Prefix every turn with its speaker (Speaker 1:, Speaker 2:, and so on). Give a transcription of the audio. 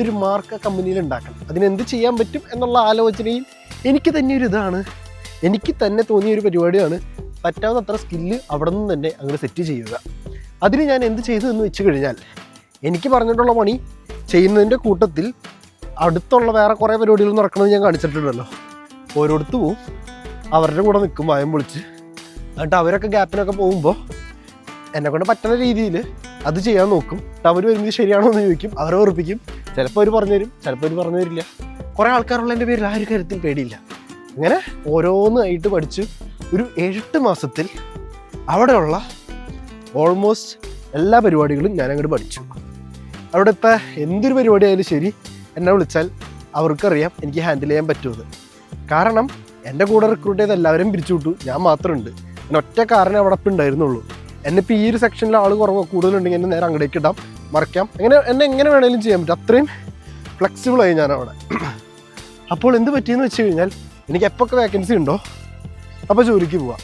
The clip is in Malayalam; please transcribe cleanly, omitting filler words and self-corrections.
Speaker 1: മറ്റൊരു മാർക്ക് കമ്പനിയിൽ ഉണ്ടാക്കണം. അതിനെന്ത് ചെയ്യാൻ പറ്റും എന്നുള്ള ആലോചനയിൽ എനിക്ക് തന്നെ ഒരു ഇതാണ്, എനിക്ക് തന്നെ തോന്നിയ ഒരു പരിപാടിയാണ് പറ്റാവുന്നത്ര സ്കില്ല് അവിടെ നിന്ന് തന്നെ അങ്ങനെ സെറ്റ് ചെയ്യുക. അതിന് ഞാൻ എന്ത് ചെയ്തു എന്ന് വെച്ച് കഴിഞ്ഞാൽ, എനിക്ക് പറഞ്ഞിട്ടുള്ള പണി ചെയ്യുന്നതിൻ്റെ കൂട്ടത്തിൽ അടുത്തുള്ള വേറെ കുറേ പരിപാടികൾ നടക്കണമെന്ന് ഞാൻ കാണിച്ചിട്ടുണ്ടല്ലോ. ഓരോരുത്ത് പോവും, അവരുടെ കൂടെ നിൽക്കും വായം പൊളിച്ച്. എന്നിട്ട് അവരൊക്കെ ഗ്യാപ്പിനൊക്കെ പോകുമ്പോൾ എന്നെക്കൊണ്ട് പറ്റുന്ന രീതിയിൽ അത് ചെയ്യാൻ നോക്കും. അവർ വരുന്നത് ശരിയാണോ എന്ന് ചോദിക്കും, അവരെ ഉറപ്പിക്കും. ചിലപ്പോൾ അവർ പറഞ്ഞു തരും, ചിലപ്പോൾ അവർ പറഞ്ഞു തരില്ല. കുറേ ആൾക്കാരുള്ളതിൻ്റെ പേരിൽ ആ ഒരു കാര്യത്തിൽ പേടിയില്ല. അങ്ങനെ ഓരോന്നായിട്ട് പഠിച്ച് ഒരു 7-8 മാസത്തിൽ അവിടെയുള്ള ഓൾമോസ്റ്റ് എല്ലാ പരിപാടികളും ഞാൻ അങ്ങോട്ട് പഠിച്ചു. അവിടെ ഇപ്പോൾ എന്തൊരു പരിപാടി ആയാലും ശരി, എന്നെ വിളിച്ചാൽ അവർക്കറിയാം എനിക്ക് ഹാൻഡിൽ ചെയ്യാൻ പറ്റുമെന്ന്. കാരണം എൻ്റെ കൂടെ റിക്രൂട്ട് ചെയ്ത് എല്ലാവരും പിരിച്ചു വിട്ടു, ഞാൻ മാത്രമുണ്ട്. ഞാൻ ഒറ്റ കാരണം അവിടെ ഇപ്പം ഉണ്ടായിരുന്നുള്ളൂ. എന്നിപ്പോൾ ഈ ഒരു സെക്ഷനിൽ ആൾ കൂടുതലുണ്ടെങ്കിൽ എന്നെ നേരെ അങ്ങോട്ടേക്ക് ഇടാം, മറിക്കാം, എന്നെ എങ്ങനെ വേണമെങ്കിലും ചെയ്യാൻ പറ്റും. അത്രയും ഫ്ലെക്സിബിളായി ഞാൻ അവിടെ. അപ്പോൾ എന്ത് പറ്റിയെന്ന് വെച്ച് കഴിഞ്ഞാൽ, എനിക്ക് എപ്പോഴൊക്കെ വേക്കൻസി ഉണ്ടോ അപ്പോൾ ജോലിക്ക് പോവാം.